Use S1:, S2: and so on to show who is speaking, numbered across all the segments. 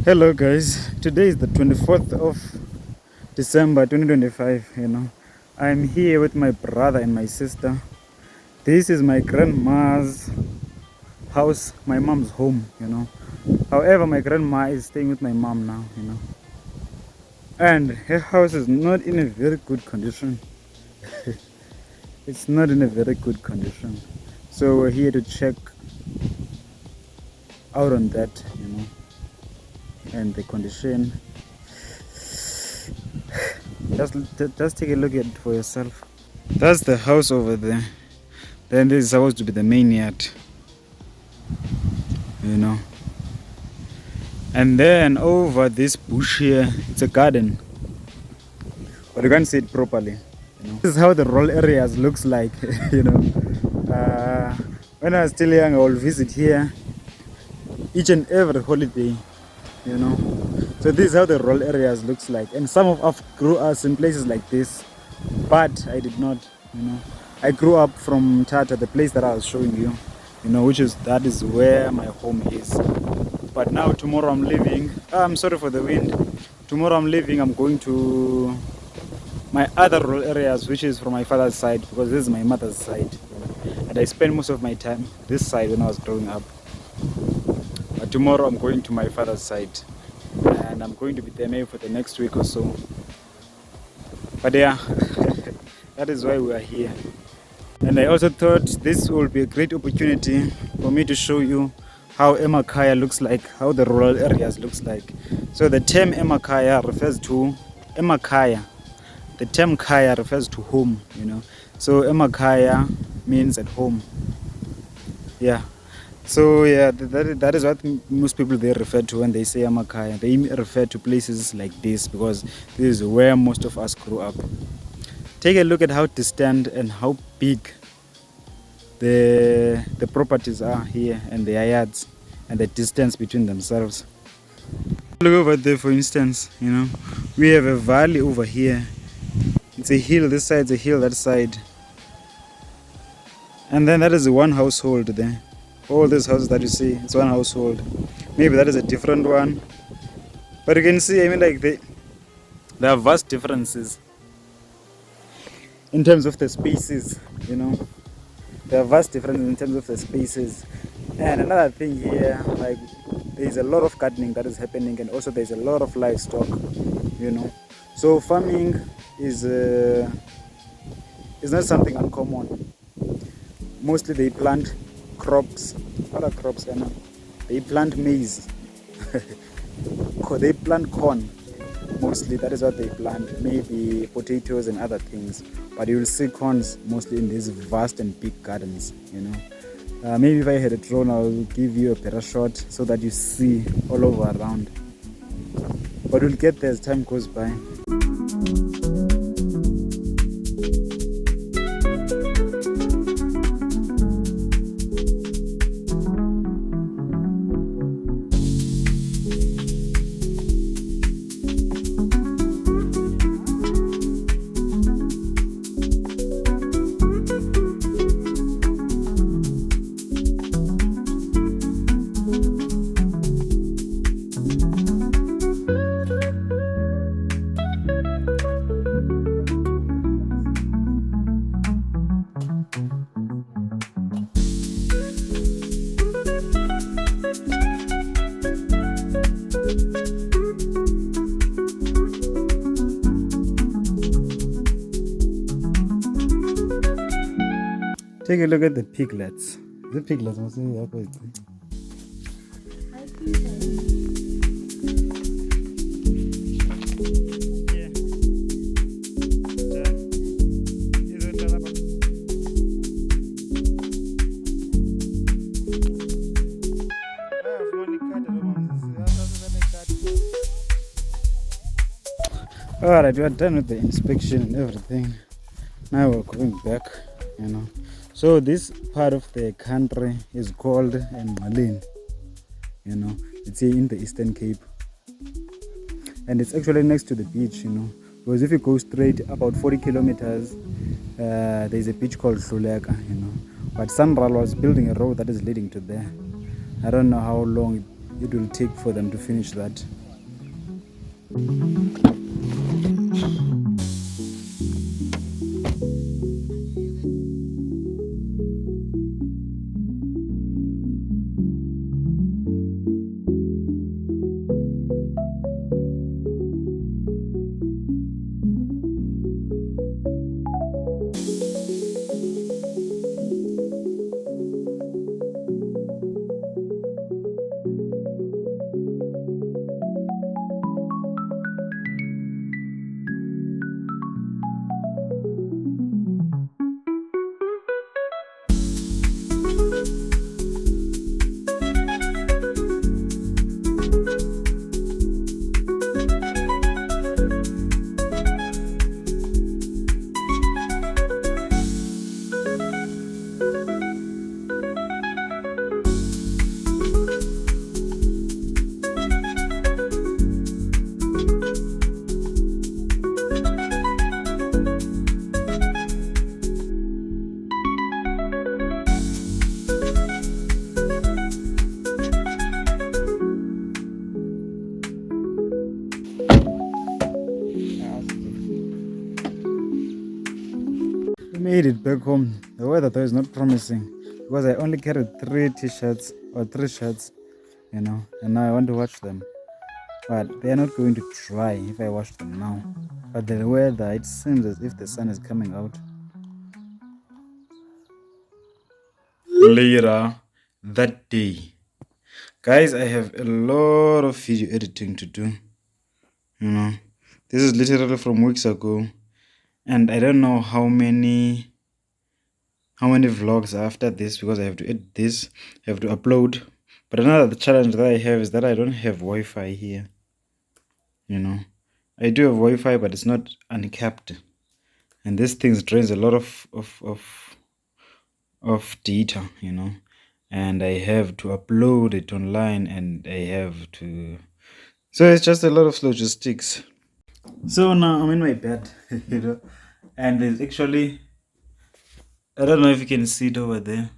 S1: Hello guys, today is the 24th of December 2025. I'm here with my brother and my sister. This is my grandma's house, my mom's home. However, my grandma is staying with my mom now. And her house is not in a very good condition. It's not in a very good condition. So we're here to check out on that. And the condition. Just take a look at it for yourself. That's the house over there. Then this is supposed to be the main yard. And then over this bush here, it's a garden. But you can't see it properly. This is how the rural areas looks like. When I was still young, I would visit here each and every holiday. So this is how the rural areas looks like. And some of us grew up in places like this, but I did not. I grew up from Tata, the place that I was showing you. That is where my home is. But now tomorrow I'm leaving. I'm sorry for the wind. Tomorrow I'm leaving. I'm going to my other rural areas, which is from my father's side, because this is my mother's side. And I spent most of my time this side when I was growing up. But tomorrow I'm going to my father's side, and I'm going to be there maybe for the next week or so. But yeah, that is why we are here. And I also thought this will be a great opportunity for me to show you how Emakhaya looks like, how the rural areas looks like. So the term Emakhaya refers to Emakhaya. The term Kaya refers to home, So Emakhaya means at home. Yeah. So yeah, that is what most people they refer to when they say Emakhaya. They refer to places like this because this is where most of us grew up. Take a look at how distant and how big the properties are here and their yards and the distance between themselves. Look over there, for instance, we have a valley over here. It's a hill, this side's a hill, that side. And then that is one household there. All these houses that you see, it's one household. Maybe that is a different one. But you can see, there are vast differences in terms of the spaces, There are vast differences in terms of the spaces. And another thing here, there's a lot of gardening that is happening, and also there's a lot of livestock, So farming is not something uncommon. Mostly they plant crops. What are crops, Anna? They plant maize. They plant corn. Mostly that is what they plant. Maybe potatoes and other things. But you will see corns mostly in these vast and big gardens, Maybe if I had a drone, I will give you a better shot so that you see all over around. But we'll get there as time goes by. Take a look at the piglets. The piglets must be Alright, we are done with the inspection and everything. Now we're going back, So this part of the country is called Ngqeleni. It's here in the Eastern Cape. And it's actually next to the beach, Because if you go straight about 40 kilometers, there's a beach called Hluleka, But Sanral was building a road that is leading to there. I don't know how long it will take for them to finish that. Made it back home. The weather though is not promising because I only carried 3 t-shirts or 3 shirts, and now I want to wash them, but they are not going to dry if I wash them now. But the weather, it seems as if the sun is coming out. Later that day, guys, I have a lot of video editing to do. This is literally from weeks ago, and I don't know how many vlogs after this, because I have to edit this, I have to upload. But another challenge that I have is that I don't have Wi-Fi here. I do have Wi-Fi, but it's not uncapped, and this thing drains a lot of data, and I have to upload it online, and I have to, so it's just a lot of logistics. So now I'm in my bed, and there's actually, I don't know if you can see it over there,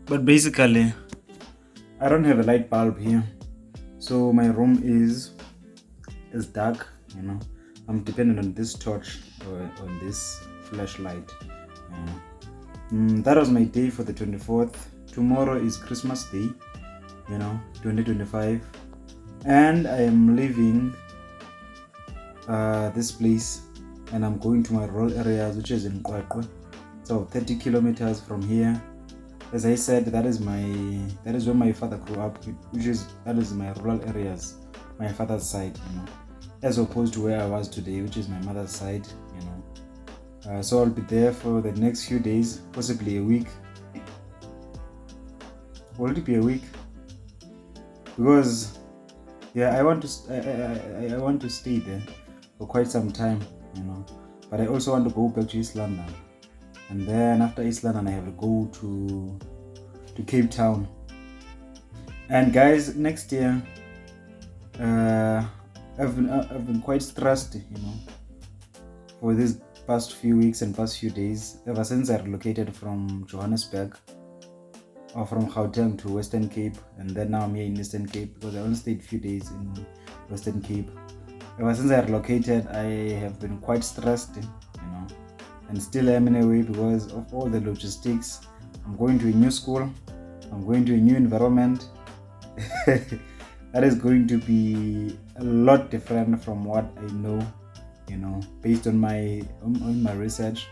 S1: but basically I don't have a light bulb here, so my room is dark. I'm dependent on this torch or on this flashlight. That was my day for the 24th. Tomorrow is Christmas Day, 2025, and I am leaving this place, and I'm going to my rural areas, which is in Ngqeleni. So 30 kilometers from here. As I said, that is where my father grew up, that is my rural areas, my father's side, as opposed to where I was today, which is my mother's side. So I'll be there for the next few days, possibly a week. Will it be a week? Because I want to stay there for quite some time, but I also want to go back to East London. And then after East London, I have to go to Cape Town. And guys, next year, I've been quite stressed, for these past few weeks and past few days, ever since I relocated from Johannesburg, or from Gauteng to Western Cape, and then now I'm here in Eastern Cape because I only stayed a few days in Western Cape. Ever since I relocated, I have been quite stressed, and still am in a way because of all the logistics. I'm going to a new school, I'm going to a new environment. That is going to be a lot different from what I know, based on my research,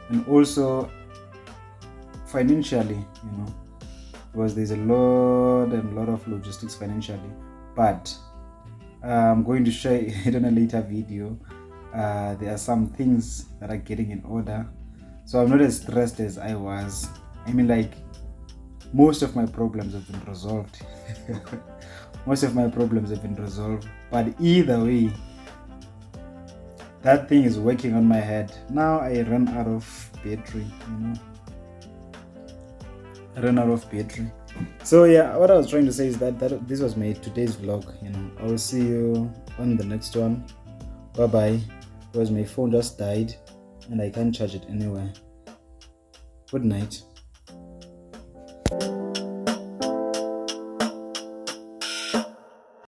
S1: and also financially, because there's a lot of logistics financially. But I'm going to share it in a later video. There are some things that are getting in order, so I'm not as stressed as I was. Most of my problems have been resolved. But either way, that thing is working on my head. Now I ran out of battery, So what I was trying to say is that this was my today's vlog. I will see you on the next one. Bye bye. Because my phone just died and I can't charge it anywhere. Good night.